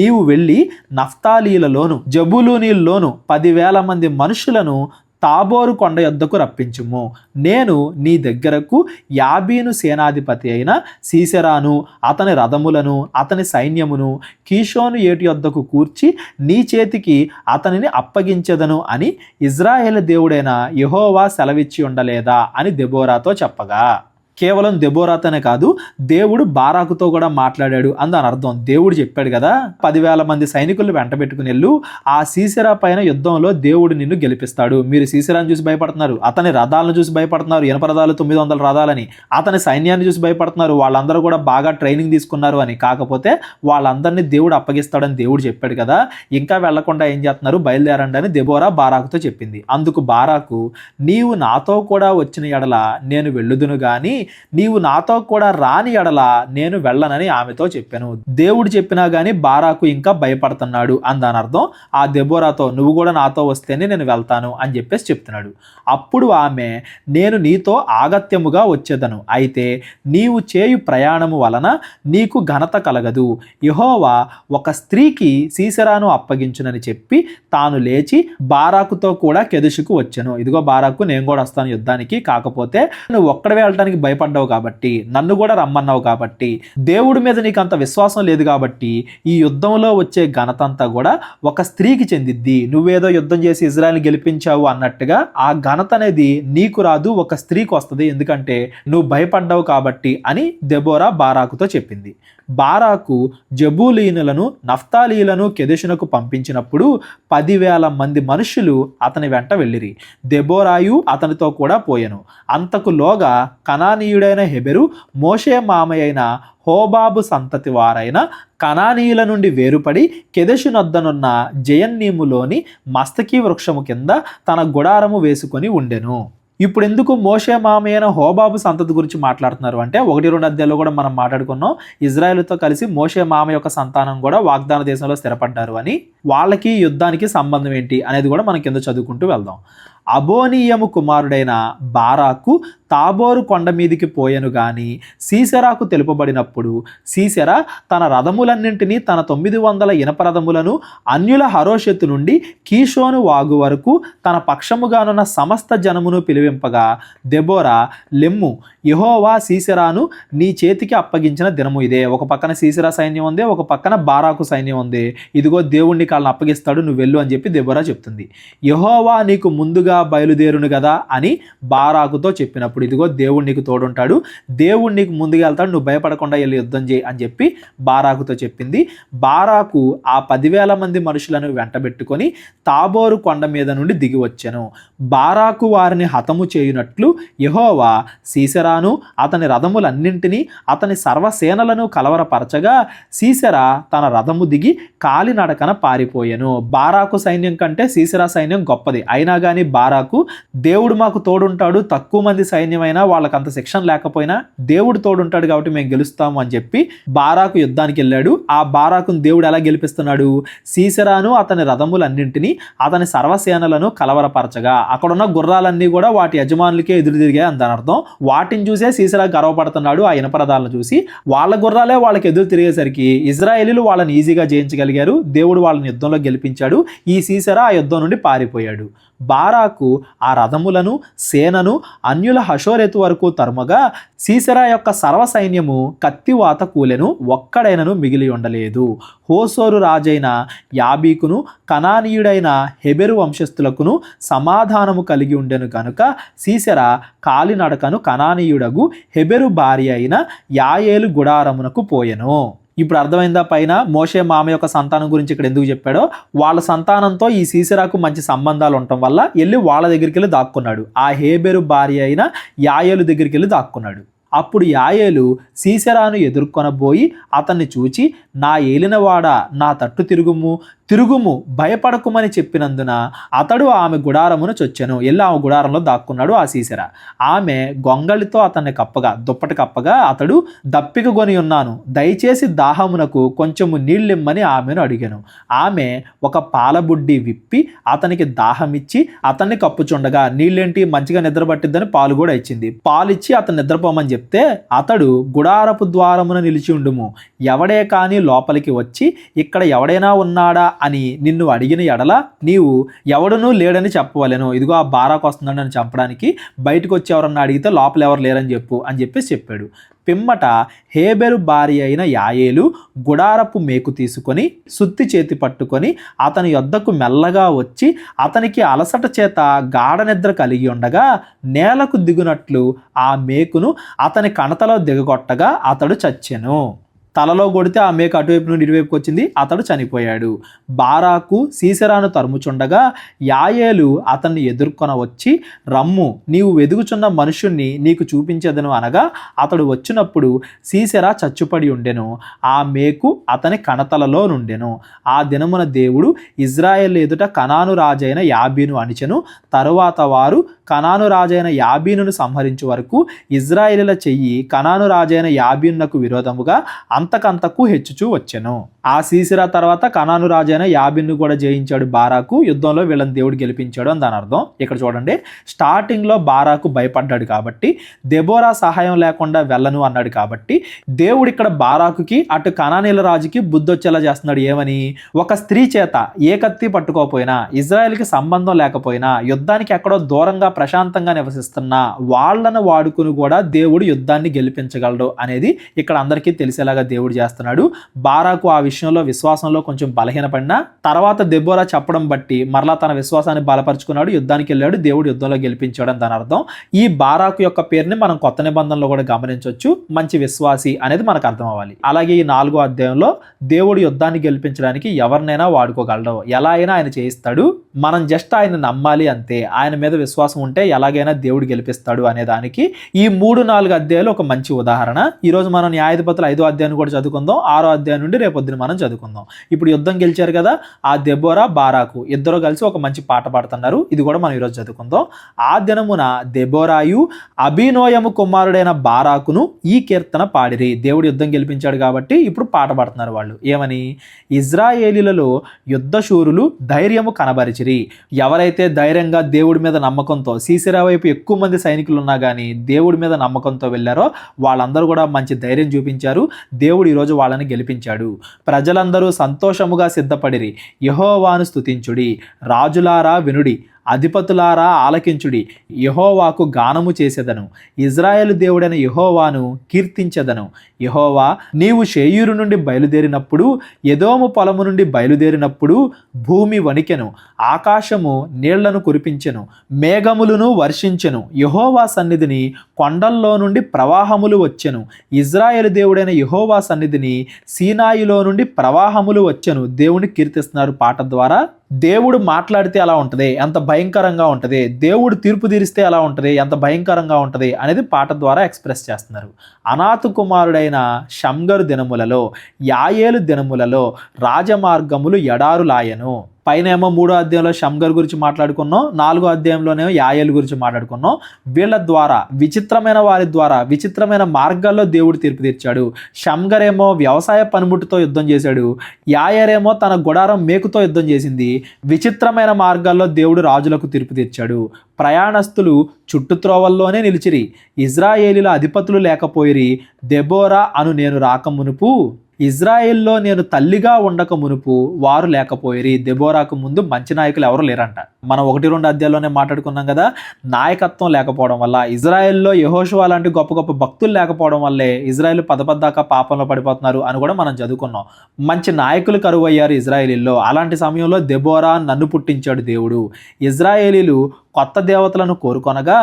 నీవు వెళ్ళి నఫ్తాలీలలోను జబూలూనీల్లోను 10,000 మంది మనుషులను తాబోరు కొండ యొద్దకు రప్పించుము. నేను నీ దగ్గరకు యాబీను సేనాధిపతి అయిన సీసెరాను అతని రథములను అతని సైన్యమును కీషోను ఏటి యొద్దకు కూర్చి నీ చేతికి అతనిని అప్పగించెదను అని ఇజ్రాయేలు దేవుడైన యెహోవా సెలవిచ్చి ఉండలేదా అని దెబోరాతో చెప్పగా, కేవలం దెబోరాతోనే కాదు, దేవుడు బారాకుతో కూడా మాట్లాడాడు అని దాని అర్థం. దేవుడు చెప్పాడు కదా, 10,000 మంది సైనికులు వెంట పెట్టుకుని వెళ్ళు, ఆ సీసెరా పైన యుద్ధంలో దేవుడు నిన్ను గెలిపిస్తాడు. మీరు సీసెరాను చూసి భయపడుతున్నారు, అతని రథాలను చూసి భయపడుతున్నారు, ఇనప రథాలు 900 రథాలని, అతని సైన్యాన్ని చూసి భయపడుతున్నారు, వాళ్ళందరూ కూడా బాగా ట్రైనింగ్ తీసుకున్నారు అని. కాకపోతే వాళ్ళందరినీ దేవుడు అప్పగిస్తాడని దేవుడు చెప్పాడు కదా, ఇంకా వెళ్లకుండా ఏం చేస్తున్నారు, బయలుదేరండి అని దెబోరా బారాకుతో చెప్పింది. అందుకు బారాకు, నీవు నాతో కూడా వచ్చిన ఎడల నేను వెళ్ళుదును గాని నీవు నాతో కూడా రాని ఎడల నేను వెళ్ళనని ఆమెతో చెప్పాను. దేవుడు చెప్పినా గానీ బారాకు ఇంకా భయపడుతున్నాడు అని దాని అర్థం. ఆ దెబోరాతో, నువ్వు కూడా నాతో వస్తేనే నేను వెళ్తాను అని చెప్పేసి చెప్తున్నాడు. అప్పుడు ఆమె, నేను నీతో ఆగత్యముగా వచ్చేదను, అయితే నీవు చేయు ప్రయాణము వలన నీకు ఘనత కలగదు. యెహోవా ఒక స్త్రీకి సీసెరాను అప్పగించునని చెప్పి తాను లేచి బారాకుతో కూడా కెదెషుకు వచ్చెను. ఇదిగో బారాకు, నేను కూడా వస్తాను యుద్ధానికి, కాకపోతే నువ్వు ఒక్కడవే వెళ్ళటానికి భయపడ్డావు కాబట్టి, నన్ను కూడా రమ్మన్నావు కాబట్టి, దేవుడి మీద నీకు అంత విశ్వాసం లేదు కాబట్టి ఈ యుద్ధంలో వచ్చే ఘనత అంతా కూడా ఒక స్త్రీకి చెందిద్ది. నువ్వేదో యుద్ధం చేసి ఇజ్రాయెల్ని గెలిపించావు అన్నట్టుగా ఆ ఘనత అనేది నీకు రాదు, ఒక స్త్రీకి వస్తుంది, ఎందుకంటే నువ్వు భయపడ్డావు కాబట్టి అని దెబోరా బారాకుతో చెప్పింది. బారాకు జబూలీనులను నఫ్తాలీలను కెదెషునకు పంపించినప్పుడు 10,000 మంది మనుషులు అతని వెంట వెళ్ళిరి. దెబోరాయు అతనితో కూడా పోయెను. అంతకులోగా కనానీయుడైన హెబెరు మోషే మామయ్యైన హోబాబు సంతతి వారైన కనానీయుల నుండి వేరుపడి కెదెషునొద్దనున్న జయన్నీములోని మస్తకి వృక్షము కింద తన గుడారము వేసుకొని ఉండెను. ఇప్పుడు ఎందుకు మోషే మామయ్యన హోబాబు సంతతి గురించి మాట్లాడుతున్నారు అంటే, 1-2 అధ్యాయాల్లో కూడా మనం మాట్లాడుకున్నాం, ఇజ్రాయెలుతో కలిసి మోషే మామ యొక్క సంతానం కూడా వాగ్దాన దేశంలో స్థిరపడ్డారు అని. వాళ్ళకి యుద్ధానికి సంబంధం ఏంటి అనేది కూడా మనం కింద చదువుకుంటూ వెళ్దాం. అబోనీయము కుమారుడైన బారాకు తాబోరు కొండ మీదికి పోయెను గాని సీసెరాకు తెలుపబడినప్పుడు సీసెరా తన రథములన్నింటినీ, తన 900 ఇనప రథములను అన్యుల హరోషెతు నుండి కీషోను వాగు వరకు తన పక్షముగానున్న సమస్త జనమును పిలివింపగా, దెబోరా, లెమ్ము, యెహోవా సీసెరాను నీ చేతికి అప్పగించిన దినము ఇదే. ఒక పక్కన సీసెరా సైన్యం ఉంది, ఒక పక్కన బారాకు సైన్యం ఉంది. ఇదిగో దేవుణ్ణి కాళ్ళని అప్పగిస్తాడు, నువ్వు వెళ్ళు అని చెప్పి దెబోరా చెప్తుంది. యెహోవా నీకు ముందుగా బయలుదేరును కదా అని బారాకుతో చెప్పినప్పుడు, ఇదిగో దేవుడు నీకు తోడుంటాడు, దేవుడు నీకు ముందుగా వెళ్తాడు, నువ్వు భయపడకుండా వెళ్ళి యుద్ధం చేయి అని చెప్పి బారాకుతో చెప్పింది. బారాకు ఆ 10,000 మంది మనుషులను వెంటబెట్టుకొని తాబోరు కొండ మీద నుండి దిగి వచ్చెను. బారాకు వారిని హతము చేయునట్లు యెహోవా సీసెరాను అతని రథములన్నింటినీ అతని సర్వసేనలను కలవరపరచగా సీసెరా తన రథము దిగి కాలినడకన పారిపోయెను. బారాకు సైన్యం కంటే సీసెరా సైన్యం గొప్పది, అయినా కానీ బారాకు. దేవుడు మాకు తోడుంటాడు, తక్కువ మంది సైన్యమైనా వాళ్ళకి అంత శిక్షణ లేకపోయినా దేవుడు తోడుంటాడు కాబట్టి మేము గెలుస్తాము అని చెప్పి బారాకు యుద్ధానికి వెళ్ళాడు. ఆ బారాకును దేవుడు ఎలా గెలిపిస్తున్నాడు? సీసెరాను అతని రథములన్నింటినీ అతని సర్వసేనలను కలవరపరచగా, అక్కడున్న గుర్రాలన్నీ కూడా వాటి యజమానులకే ఎదురు తిరిగాయి అని దాని అర్థం. వాటిని చూసే సీసెరా గర్వపడుతున్నాడు. ఆ ఇనప రథాలను చూసి వాళ్ళ గుర్రాలే వాళ్ళకి ఎదురు తిరిగేసరికి ఇజ్రాయేలీలు వాళ్ళని ఈజీగా జయించగలిగారు. దేవుడు వాళ్ళని యుద్ధంలో గెలిపించాడు. ఈ సీసెరా ఆ యుద్ధం నుండి పారిపోయాడు. బారాకు ఆ రథములను సేనను అన్యుల హషోరెతు వరకు తరుమగా సీసెరా యొక్క సర్వ సైన్యము కత్తివాత కూలెను, ఒక్కడైనను మిగిలి ఉండలేదు. హోసోరు రాజైన యాబీకును కనానీయుడైన హెబెరు వంశస్థులకును సమాధానము కలిగి ఉండెను కనుక సీసెరా కాలినడకను కనానీయుడగు హెబెరు భార్య అయిన యాయేలు గుడారమునకు పోయెను. ఇప్పుడు అర్థమైందా పైన మోషే మామ యొక్క సంతానం గురించి ఇక్కడ ఎందుకు చెప్పాడో? వాళ్ళ సంతానంతో ఈ సీసెరాకు మంచి సంబంధాలు ఉండటం వల్ల వెళ్ళి వాళ్ళ దగ్గరికి వెళ్ళి దాక్కున్నాడు. ఆ హేబెరు భార్య అయిన యాయేలు దగ్గరికి వెళ్ళి దాక్కున్నాడు. అప్పుడు యాయేలు సీసెరాను ఎదుర్కొనబోయి అతన్ని చూచి, నా ఏలినవాడా, నా తట్టు తిరుగుము, భయపడకుమని చెప్పినందున అతడు ఆమె గుడారమును చొచ్చెను. వెళ్ళి ఆమె గుడారంలో దాక్కున్నాడు ఆ సీసెరా. ఆమె గొంగళితో అతన్ని దుప్పటి కప్పగా అతడు దప్పిక కొని ఉన్నాను, దయచేసి దాహమునకు కొంచెము నీళ్ళిమ్మని ఆమెను అడిగాను. ఆమె ఒక పాలబుడ్డి విప్పి అతనికి దాహమిచ్చి అతన్ని కప్పుచుండగా, నీళ్ళేంటి మంచిగా నిద్ర పట్టిద్దని పాలు కూడా ఇచ్చింది. పాలిచ్చి అతను నిద్రపోమని చెప్తే అతడు గుడారపు ద్వారమున నిలిచి ఉండుము, ఎవడే కానీ లోపలికి వచ్చి ఇక్కడ ఎవడైనా ఉన్నాడా అని నిన్ను అడిగిన ఎడల నీవు ఎవడునూ లేడని చెప్పవలెను. ఇదిగో ఆ బారాకు వస్తున్నాడు అని చంపడానికి, బయటకు వచ్చి ఎవరన్నా అడిగితే లోపల ఎవరు లేరని చెప్పాడు. పిమ్మట హేబెరు భార్య అయిన యాయేలు గుడారపు మేకు తీసుకొని సుత్తి చేతి పట్టుకొని అతని యొద్దకు మెల్లగా వచ్చి అతనికి అలసట చేత గాఢ నిద్ర కలిగి ఉండగా నేలకు దిగునట్లు ఆ మేకును అతని కణతలో దిగగొట్టగా అతడు చచ్చెను. తలలో కొడితే ఆ మేక అటువైపు నుండి ఇటువైపుకి వచ్చింది, అతడు చనిపోయాడు. బారాకు సీసెరాను తరుముచుండగా యాయేలు అతన్ని ఎదుర్కొన వచ్చి, రమ్ము, నీవు వెదుగుచున్న మనుషుణ్ణి నీకు చూపించెదను అనగా అతడు వచ్చినప్పుడు సీసెరా చచ్చుపడి ఉండెను, ఆ మేకు అతని కణతలలో నుండెను. ఆ దినమున దేవుడు ఇజ్రాయేల్ ఎదుట కనాను రాజైన యాబీను అణిచెను. తరువాత వారు కనాను రాజైన యాబీనును సంహరించు వరకు ఇజ్రాయేలీల చెయ్యి కనాను రాజైన యాబీనునకు విరోధముగా అంతకంతకు హెచ్చుచూ వచ్చెను. ఆ సీసెరా తర్వాత కనాను రాజైన యాబీను కూడా జయించాడు బారాకు. యుద్ధంలో వీళ్ళని దేవుడు గెలిపించాడు అని దాని అర్థం. ఇక్కడ చూడండి, స్టార్టింగ్లో బారాకు భయపడ్డాడు కాబట్టి, దెబోరా సహాయం లేకుండా వెళ్ళను అన్నాడు కాబట్టి దేవుడు ఇక్కడ బారాకుకి అటు కనానీల రాజుకి బుద్ధొచ్చేలా చేస్తున్నాడు. ఏమని? ఒక స్త్రీ చేత ఏ కత్తి పట్టుకోకపోయినా, ఇజ్రాయెల్కి సంబంధం లేకపోయినా, యుద్ధానికి ఎక్కడో దూరంగా ప్రశాంతంగా నివసిస్తున్నా వాళ్ళను వాడుకుని కూడా దేవుడు యుద్ధాన్ని గెలిపించగలడు అనేది ఇక్కడ అందరికీ తెలిసేలాగా దేవుడు చేస్తున్నాడు. బారాకు ఆ విషయంలో విశ్వాసంలో కొంచెం బలహీనపడినా తర్వాత దెబోరా చెప్పడం బట్టి మరలా తన విశ్వాసాన్ని బలపరుచుకున్నాడు, యుద్ధానికి వెళ్ళాడు, దేవుడు యుద్ధంలో గెలిపించాడు అని దాని అర్థం. ఈ బారాకు యొక్క పేరుని మనం కొత్త నిబంధనలో కూడా గమనించవచ్చు, మంచి విశ్వాసి అనేది మనకు అర్థం అవ్వాలి. అలాగే ఈ 4వ అధ్యాయంలో దేవుడు యుద్ధాన్ని గెలిపించడానికి ఎవరినైనా వాడుకోగలడు, ఎలా అయినా ఆయన చేయిస్తాడు, మనం జస్ట్ ఆయన నమ్మాలి అంతే. ఆయన మీద విశ్వాసం ఉంటే ఎలాగైనా దేవుడు గెలిపిస్తాడు అనే దానికి ఈ 3-4 అధ్యాయాలు ఒక మంచి ఉదాహరణ. ఈరోజు మనం న్యాయాధిపతులు 5వ అధ్యాయాన్ని కూడా చదువుకుందాం, 6వ అధ్యాయం నుండి రేపొద్దున మనం చదువుకుందాం. ఇప్పుడు యుద్ధం గెలిచారు కదా, ఆ దెబోరా బారాకు ఇద్దరు కలిసి ఒక మంచి పాట పాడుతున్నారు, ఇది కూడా మనం ఈరోజు చదువుకుందాం. ఆ దినమున దెబోరాయు అభినోయము కుమారుడైన బారాకును ఈ కీర్తన పాడిరి. దేవుడు యుద్ధం గెలిపించాడు కాబట్టి ఇప్పుడు పాట పాడుతున్నారు వాళ్ళు. ఏమని? ఇజ్రాయేలీలలో యుద్ధశూరులు ధైర్యము కనబరిచిరి. ఎవరైతే ధైర్యంగా దేవుడి మీద నమ్మకంతో, సీసెరా వైపు ఎక్కువ మంది సైనికులు ఉన్నా కానీ దేవుడి మీద నమ్మకంతో వెళ్ళారో వాళ్ళందరూ కూడా మంచి ధైర్యం చూపించారు. దేవుడు ఈరోజు వాళ్ళని గెలిపించాడు. ప్రజలందరూ సంతోషముగా సిద్ధపడిరి, యెహోవాను స్తుతించుడి, రాజులారా వినుడి, అధిపతులారా ఆలకించుడి, యెహోవాకు గానము చేసేదను, ఇజ్రాయేలు దేవుడైన యెహోవాను కీర్తించెదను. యెహోవా, నీవు షేయూరు నుండి బయలుదేరినప్పుడు, ఎదోము పొలము నుండి బయలుదేరినప్పుడు భూమి వణికెను, ఆకాశము నీళ్లను కురిపించెను, మేఘములను వర్షించెను. యెహోవా సన్నిధిని కొండల్లో నుండి ప్రవాహములు వచ్చెను. ఇజ్రాయేలు దేవుడైన యెహోవా సన్నిధిని సీనాయిలో నుండి ప్రవాహములు వచ్చెను. దేవుని కీర్తిస్తున్నారు పాట ద్వారా. దేవుడు మాట్లాడితే ఎలా ఉంటుంది, ఎంత భయంకరంగా ఉంటుంది, దేవుడు తీర్పు తీరిస్తే ఎలా ఉంటుంది, ఎంత భయంకరంగా ఉంటుంది అనేది పాట ద్వారా ఎక్స్ప్రెస్ చేస్తున్నారు. అనాతు కుమారుడైన షమ్గరు దినములలో, యాయేలు దినములలో రాజమార్గములు ఎడారులాయను. పైన ఏమో 3వ అధ్యాయంలో షమ్గర్ గురించి మాట్లాడుకున్నాం, 4వ అధ్యాయంలోనేమో యాయేలు గురించి మాట్లాడుకున్నాం. వీళ్ళ ద్వారా విచిత్రమైన వారి ద్వారా విచిత్రమైన మార్గాల్లో దేవుడు తీర్పు తీర్చాడు. షమ్గర్ ఏమో వ్యవసాయ పనిముట్టుతో యుద్ధం చేశాడు, యాయేరేమో తన గుడారం మేకుతో యుద్ధం చేసింది. విచిత్రమైన మార్గాల్లో దేవుడు రాజులకు తీర్పు తీర్చాడు. ప్రయాణస్తులు చుట్టుత్రోవల్లోనే నిలిచిరి, ఇజ్రాయేలీల అధిపతులు లేకపోయిరి. దెబోరా అను నేను రాకమునుపు, ఇజ్రాయెల్లో నేను తల్లిగా ఉండక మునుపు వారు లేకపోయిరి. దెబోరాకు ముందు మంచి నాయకులు ఎవరు లేరంట. మనం 1-2 అధ్యాయాల్లోనే మాట్లాడుకున్నాం కదా, నాయకత్వం లేకపోవడం వల్ల, ఇజ్రాయెల్లో యెహోషువ లాంటి గొప్ప గొప్ప భక్తులు లేకపోవడం వల్లే ఇజ్రాయెల్ పదపద్దాకా పాపంలో పడిపోతున్నారు అని కూడా మనం చదువుకున్నాం. మంచి నాయకులు కరువు అయ్యారు ఇజ్రాయేలీల్లో. అలాంటి సమయంలో దెబోరా నన్ను పుట్టించాడు దేవుడు. ఇజ్రాయేలీలు కొత్త దేవతలను కోరుకొనగా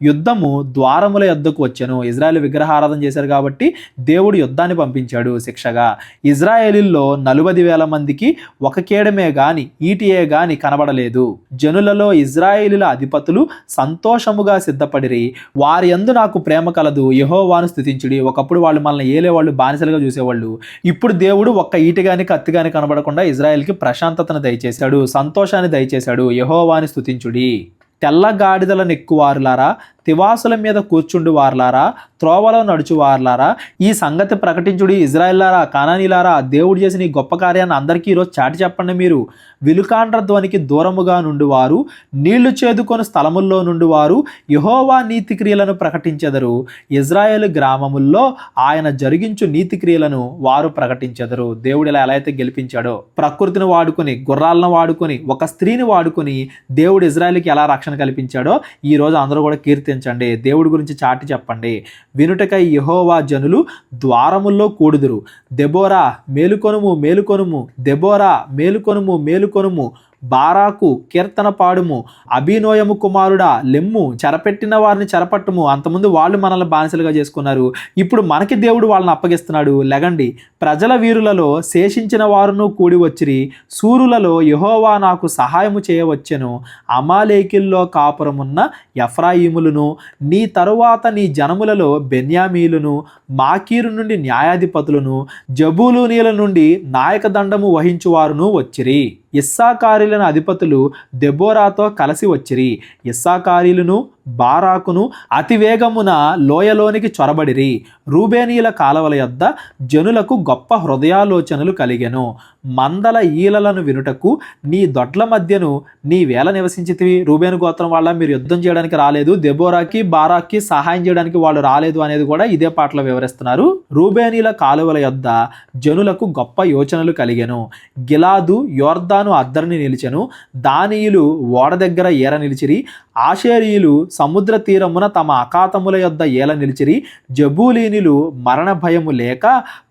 యుద్ధము ద్వారముల యొద్దకు వచ్చెను. ఇజ్రాయేల్ విగ్రహారాధన చేశారు కాబట్టి దేవుడు యుద్ధాన్ని పంపించాడు శిక్షగా. ఇజ్రాయేలీల్లో 40,000 మందికి ఒక కేడమే గాని ఈటియే గాని కనబడలేదు. జనులలో ఇజ్రాయేలీల అధిపతులు సంతోషముగా సిద్ధపడిరి. వారి యందు నాకు ప్రేమ కలదు, యెహోవాను స్తుతించుడి. ఒకప్పుడు వాళ్ళు మనల్ని ఏలేవాళ్ళు, బానిసలుగా చూసేవాళ్ళు. ఇప్పుడు దేవుడు ఒక్క ఈటి గాని కత్తి గాని కనబడకుండా ఇజ్రాయేల్కి ప్రశాంతతను దయచేశాడు, సంతోషాన్ని దయచేశాడు. యెహోవాని స్తుతించుడి. తెల్ల గాడిదల నెక్కువారులారా, తివాసుల మీద కూర్చుండు వారులారా, త్రోవలో నడుచువారులారా, ఈ సంగతి ప్రకటించుడి. ఇజ్రాయేల్లారా, కానానీలారా, దేవుడు చేసిన ఈ గొప్ప కార్యాన్ని అందరికీ ఈరోజు చాటి చెప్పండి. మీరు విలుకాండ్ర ధ్వనికి దూరముగా నుండివారు, నీళ్లు చేదుకొని స్థలముల్లో నుండివారు యెహోవా నీతి క్రియలను ప్రకటించెదరు. ఇజ్రాయేలు గ్రామముల్లో ఆయన జరిగించు నీతి క్రియలను వారు ప్రకటించెదరు. దేవుడు ఇలా ఎలా అయితే గెలిపించాడో, ప్రకృతిని వాడుకొని, గుర్రాలను వాడుకొని, ఒక స్త్రీని వాడుకొని దేవుడు ఇజ్రాయేల్కి ఎలా రక్షణ కల్పించాడో ఈ రోజు అందరూ కూడా కీర్తించండి. దేవుడి గురించి చాటి చెప్పండి. వినుటకై యెహోవా జనులు ద్వారముల్లో కూడుదురు. దెబోరా మేలుకొనుము, మేలుకొనుము, దెబోరా మేలుకొనుము, మేలుకొనుము. బారాకు కీర్తన పాడుము. అభినోయము కుమారుడా లెమ్ము, చెరపెట్టిన వారిని చెరపట్టుము. అంతకుముందు వాళ్ళు మనల్ని బానిసలుగా చేసుకున్నారు, ఇప్పుడు మనకి దేవుడు వాళ్ళని అప్పగిస్తున్నాడు. లెగండి, ప్రజల వీరులలో శేషించిన వారును కూడి వచ్చిరి. సూరులలో యెహోవా నాకు సహాయము చేయవచ్చెను. అమాలేకిల్లో కాపురమున్న ఎఫ్రాయిములను, నీ తరువాత నీ జనములలో బెన్యామీలును, మాకీరు నుండి న్యాయాధిపతులను, జబూలూనీల నుండి నాయకదండము వహించువారును వచ్చిరి. ఇస్సాకారీలను అధిపతులు దెబోరాతో కలిసి వచ్చిరి. ఇస్సాకారీలను బారాకును అతివేగమున లోయలోనికి చొరబడిరి. రూబేనీల కాలవల యొద్ద జనులకు గొప్ప హృదయాలోచనలు కలిగెను. మందల ఈలలను వినుటకు నీ దొడ్ల మధ్యను నీ వేళ నివసించితివి. రూబేను గోత్రం వాళ్ళ మీరు యుద్ధం చేయడానికి రాలేదు, దెబోరాకి బారాక్కి సహాయం చేయడానికి వాళ్ళు రాలేదు అనేది కూడా ఇదే పాటలో వివరిస్తున్నారు. రూబేనీల కాలువల యొద్ద జనులకు గొప్ప యోచనలు కలిగెను. గిలాదు యోర్దాను అద్దరిని నిలిచెను. దానీయులు ఓడ దగ్గర ఏర నిలిచిరి. ఆషేరీయులు సముద్ర తీరమున తమ అకాతముల యొద్ద ఏల నిలిచిరి. జబూలీనులు మరణ భయము లేక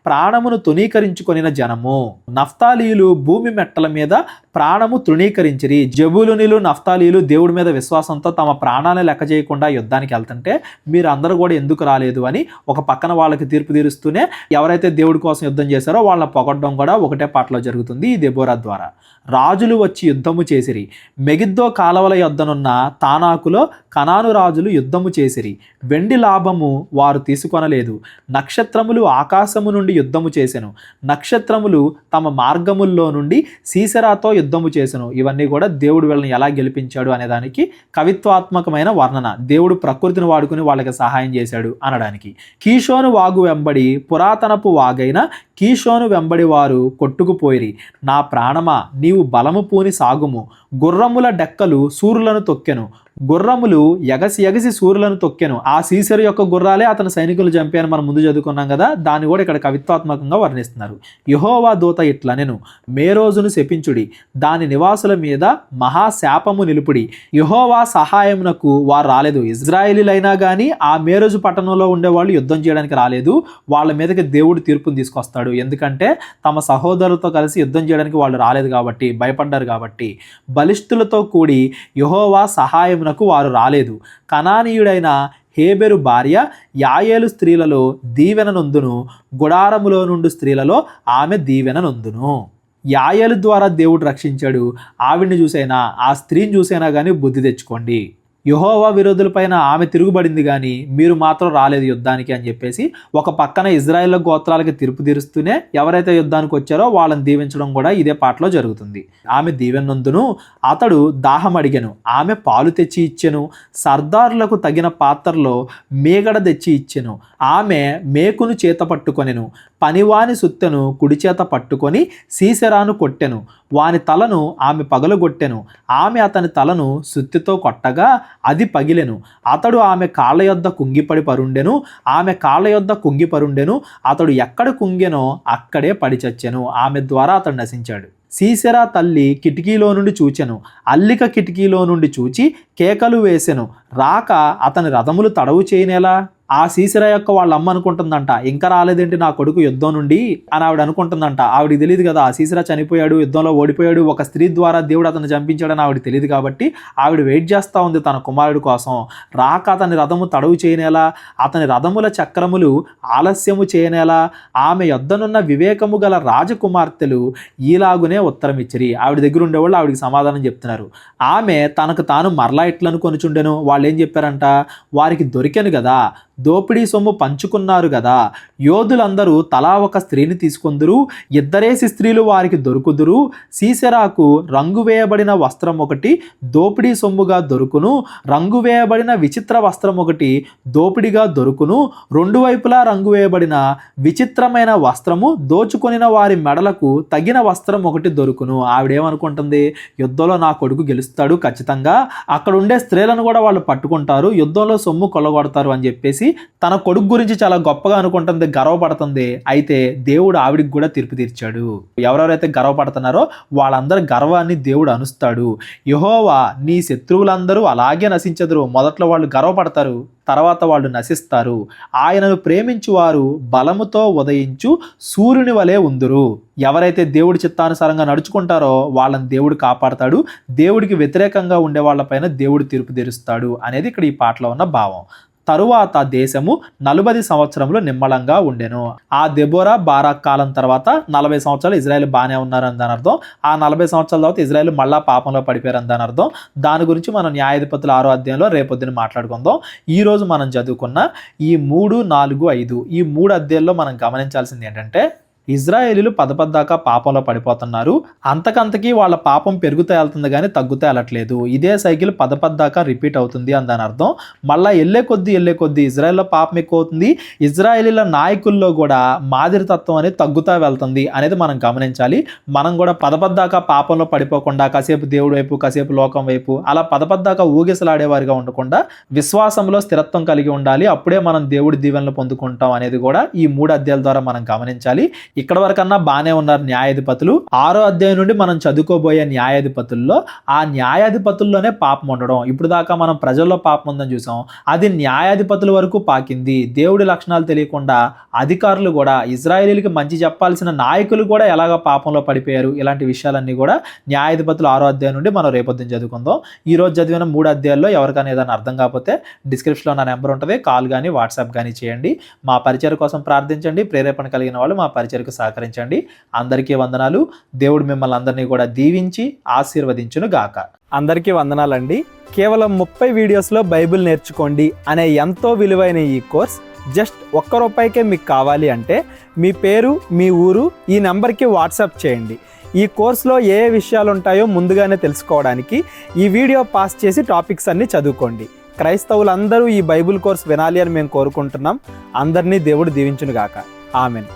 ప్రాణమును తృణీకరించుకొనిన జనము. నఫ్తాలీయులు భూమి మెట్టల మీద ప్రాణము తృణీకరించిరి. జబూలునీలు నఫ్తాలీయులు దేవుడి మీద విశ్వాసంతో తమ ప్రాణాలను లెక్క చేయకుండా యుద్ధానికి వెళ్తుంటే మీరు అందరూ కూడా ఎందుకు రాలేదు అని ఒక పక్కన వాళ్ళకి తీర్పు తీరుస్తూనే ఎవరైతే దేవుడి కోసం యుద్ధం చేశారో వాళ్ళని పొగడ్డం కూడా ఒకటే పాటలో జరుగుతుంది ఈ దెబోరా ద్వారా. రాజులు వచ్చి యుద్ధము చేసిరి. మెగిద్దో కాలవల యొద్దనున్న తానాకులో కనాను రాజులు యుద్ధము చేసిరి. వెండి లాభము వారు తీసుకొనలేదు. నక్షత్రములు ఆకాశము నుండి యుద్ధము చేసెను. నక్షత్రములు తమ మార్గముల్లో నుండి సీసెరాతో యుద్ధము చేసెను. ఇవన్నీ కూడా దేవుడు వీళ్ళని ఎలా గెలిపించాడు అనేదానికి కవిత్వాత్మకమైన వర్ణన. దేవుడు ప్రకృతిని వాడుకుని వాళ్ళకి సహాయం చేశాడు అనడానికి. కీషోను వాగు వెంబడి పురాతనపు వాగైన కీషోను వెంబడి వారు కొట్టుకుపోయిరి. నా ప్రాణమా నీవు బలము పూని సాగుము. గుర్రముల డెక్కలు సూరులను తొక్కెను. గుర్రములు ఎగసి ఎగసి సూర్యులను తొక్కెను. ఆ సీసెరు యొక్క గుర్రాలే అతని సైనికులు చంపాయని మనం ముందు చదువుకున్నాం కదా, దాన్ని కూడా ఇక్కడ కవిత్వాత్మకంగా వర్ణిస్తున్నారు. యెహోవా దూత ఇట్లనెను, మేరోజును శపించుడి, దాని నివాసుల మీద మహాశాపము నిలుపుడి. యెహోవా సహాయమునకు వారు రాలేదు. ఇజ్రాయేలీలైనా కానీ ఆ మేరోజు పట్టణంలో ఉండేవాళ్ళు యుద్ధం చేయడానికి రాలేదు. వాళ్ళ మీదకి దేవుడు తీర్పును తీసుకొస్తాడు. ఎందుకంటే తమ సహోదరులతో కలిసి యుద్ధం చేయడానికి వాళ్ళు రాలేదు కాబట్టి, భయపడ్డారు కాబట్టి. బలిష్ఠులతో కూడి యెహోవా సహాయమునకు వారు రాలేదు. కనానీయుడైన హేబెరు భార్య యాయేలు స్త్రీలలో దీవెన నొందును. గుడారములో నుండి స్త్రీలలో ఆమె దీవెన నొందును. యాయేలు ద్వారా దేవుడు రక్షించాడు. ఆవిడ్ని చూసైనా ఆ స్త్రీని చూసైనా కానీ బుద్ధి తెచ్చుకోండి. యెహోవా విరోధులపైన ఆమె తిరుగుబడింది కానీ మీరు మాత్రం రాలేదు యుద్ధానికి అని చెప్పేసి ఒక పక్కన ఇజ్రాయెల్ గోత్రాలకి తీర్పు తీరుస్తూనే ఎవరైతే యుద్ధానికి వచ్చారో వాళ్ళని దీవించడం కూడా ఇదే పాటలో జరుగుతుంది. ఆమె దీవెనందును అతడు దాహం అడిగెను, ఆమె పాలు తెచ్చి ఇచ్చెను, సర్దారులకు తగిన పాత్రలో మేగడ తెచ్చి ఇచ్చెను, ఆమె మేకును చేత పట్టుకొనెను, పనివాని సుత్తెను కుడి చేత పట్టుకొని సీసెరాను కొట్టెను, వాని తలను ఆమె పగలగొట్టెను, ఆమె అతని తలను సుత్తితో కొట్టగా అది పగిలెను, అతడు ఆమె కాళ్ళ యొద్ద కుంగిపడి పరుండెను, ఆమె కాళ్ళ యొద్ద కుంగి పరుండెను, అతడు ఎక్కడ కుంగెనో అక్కడే పడి చచ్చెను, ఆమె ద్వారా అతడు నశించాడు. సీసెరా తల్లి కిటికీలో నుండి చూచెను, అల్లిక కిటికీలో నుండి చూచి కేకలు వేసెను, రాక అతని రథములు తడవు చేయనేలా. ఆ సీసెరా యొక్క వాళ్ళ అమ్మ అనుకుంటుందంట, ఇంకా రాలేదేంటి నా కొడుకు యుద్ధం నుండి అని ఆవిడ అనుకుంటుందంట. ఆవిడకి తెలియదు కదా ఆ సీసెరా చనిపోయాడు, యుద్ధంలో ఓడిపోయాడు, ఒక స్త్రీ ద్వారా దేవుడు అతను చంపించాడని ఆవిడ తెలియదు. కాబట్టి ఆవిడ వెయిట్ చేస్తూ ఉంది తన కుమారుడి కోసం. రాక అతని రథము తడవు చేయనేలా, అతని రథముల చక్రములు ఆలస్యము చేయనేలా. ఆమె యొద్దనున్న వివేకము గల రాజకుమార్తెలు ఈలాగునే ఉత్తరం ఇచ్చిరి. ఆవిడ దగ్గర ఉండేవాళ్ళు ఆవిడికి సమాధానం చెప్తున్నారు. ఆమె తనకు తాను మరలా ఇట్లను కొనుచుండెను. వాళ్ళు ఏం చెప్పారంట, వారికి దొరికెను కదా, దోపిడీ సొమ్ము పంచుకున్నారు కదా, యోధులందరూ తలా ఒక స్త్రీని తీసుకొందురు, ఇద్దరేసి స్త్రీలు వారికి దొరుకుదురు, సీసెరాకు రంగు వేయబడిన వస్త్రం ఒకటి దోపిడీ సొమ్ముగా దొరుకును, రంగు వేయబడిన విచిత్ర వస్త్రం ఒకటి దోపిడిగా దొరుకును, రెండు వైపులా రంగు వేయబడిన విచిత్రమైన వస్త్రము దోచుకొనిన వారి మెడలకు తగిన వస్త్రం ఒకటి దొరుకును. ఆవిడేమనుకుంటుంది, యుద్ధంలో నా కొడుకు గెలుస్తాడు ఖచ్చితంగా, అక్కడ ఉండే స్త్రీలను కూడా వాళ్ళు పట్టుకుంటారు, యుద్ధంలో సొమ్ము కొల్లగొడతారు అని చెప్పేసి తన కొడుకు గురించి చాలా గొప్పగా అనుకుంటుంది, గర్వపడుతుంది. అయితే దేవుడు ఆవిడికి కూడా తీర్పు తీర్చాడు. ఎవరెవరైతే గర్వపడుతున్నారో వాళ్ళందరి గర్వాన్ని దేవుడు అనుస్తాడు. యెహోవా నీ శత్రువులందరూ అలాగే నశించెదరు. మొదట్లో వాళ్ళు గర్వపడతారు, తర్వాత వాళ్ళు నశిస్తారు. ఆయనను ప్రేమించు వారు బలముతో ఉదయించు సూర్యుని వలె ఉందురు. ఎవరైతే దేవుడి చిత్తానుసారంగా నడుచుకుంటారో వాళ్ళని దేవుడు కాపాడతాడు, దేవుడికి వ్యతిరేకంగా ఉండే వాళ్ళపైన దేవుడు తీర్పు తీరుస్తాడు అనేది ఇక్కడ ఈ పాటలో ఉన్న భావం. తరువాత దేశము 40 సంవత్సరములు నిమ్మలంగా ఉండెను. ఆ దెబోరా బారాక్ కాలం తర్వాత 40 సంవత్సరాలు ఇజ్రాయెల్ బాగానే ఉన్నారని దాని అర్థం. ఆ 40 సంవత్సరాల తర్వాత ఇజ్రాయెల్ మళ్ళా పాపంలో పడిపోయారని దాని అర్థం. దాని గురించి మనం న్యాయాధిపతుల 6వ అధ్యాయంలో రేపొద్దున మాట్లాడుకుందాం. ఈ రోజు మనం చదువుకున్న ఈ 3, 4, 5 ఈ 3 అధ్యాయాల్లో మనం గమనించాల్సింది ఏంటంటే, ఇజ్రాయేలీలు పదపద్దాకా పాపంలో పడిపోతున్నారు. అంతకంతకీ వాళ్ళ పాపం పెరుగుతూ వెళ్తుంది కానీ తగ్గుతూ వెళ్ళట్లేదు. ఇదే సైకిల్ పదపద్దాకా రిపీట్ అవుతుంది అని దాని అర్థం. మళ్ళీ వెళ్ళే కొద్దీ ఇజ్రాయెల్లో పాపం ఎక్కువ అవుతుంది, ఇజ్రాయేలీల నాయకుల్లో కూడా మాదిరితత్వం అనేది తగ్గుతూ వెళ్తుంది అనేది మనం గమనించాలి. మనం కూడా పదపద్దాకా పాపంలో పడిపోకుండా కాసేపు దేవుడి వైపు కాసేపు లోకం వైపు అలా పదపద్దాకా ఊగిసలాడేవారిగా ఉండకుండా విశ్వాసంలో స్థిరత్వం కలిగి ఉండాలి. అప్పుడే మనం దేవుడి దీవెనలు పొందుకుంటాం అనేది కూడా ఈ 3 అధ్యాయాల ద్వారా మనం గమనించాలి. ఇక్కడ వరకన్నా బాగానే ఉన్నారు న్యాయాధిపతులు. 6వ అధ్యాయం నుండి మనం చదువుకోబోయే న్యాయాధిపతుల్లో ఆ న్యాయాధిపతుల్లోనే పాపం ఉండడం. ఇప్పుడు దాకా మనం ప్రజల్లో పాపం ఉందని చూసాం, అది న్యాయాధిపతుల వరకు పాకింది. దేవుడి లక్షణాలు తెలియకుండా అధికారులు కూడా, ఇజ్రాయేలీలకి మంచి చెప్పాల్సిన నాయకులు కూడా ఎలాగ పాపంలో పడిపోయారు. ఇలాంటి విషయాలన్నీ కూడా న్యాయాధిపతులు 6వ అధ్యాయం నుండి మనం రేపొద్దున చదువుకుందాం. ఈ రోజు చదివిన 3 అధ్యాయాల్లో ఎవరికైనా ఏదైనా అర్థం కాకపోతే డిస్క్రిప్షన్లో నా నెంబర్ ఉంటుంది, కాల్ కానీ వాట్సాప్ కానీ చేయండి. మా పరిచయం కోసం ప్రార్థించండి. ప్రేరేపణ కలిగిన వాళ్ళు మా పరిచయం సహకరించండి. అందరికీ వందనాలు. దేవుడు మిమ్మల్ని అందరినీ కూడా దీవించి ఆశీర్వదించును గాక. అందరికీ వందనాలండి. కేవలం 30 వీడియోస్లో బైబిల్ నేర్చుకోండి అనే ఎంతో విలువైన ఈ కోర్స్ జస్ట్ ₹1 మీకు కావాలి అంటే మీ పేరు, మీ ఊరు ఈ నెంబర్కి వాట్సాప్ చేయండి. ఈ కోర్సులో ఏ విషయాలు ఉంటాయో ముందుగానే తెలుసుకోవడానికి ఈ వీడియో పాస్ చేసి టాపిక్స్ అన్ని చదువుకోండి. క్రైస్తవులందరూ ఈ బైబిల్ కోర్స్ వినాలి అని మేము కోరుకుంటున్నాం. అందరినీ దేవుడు దీవించును గాక. ఆమెన్.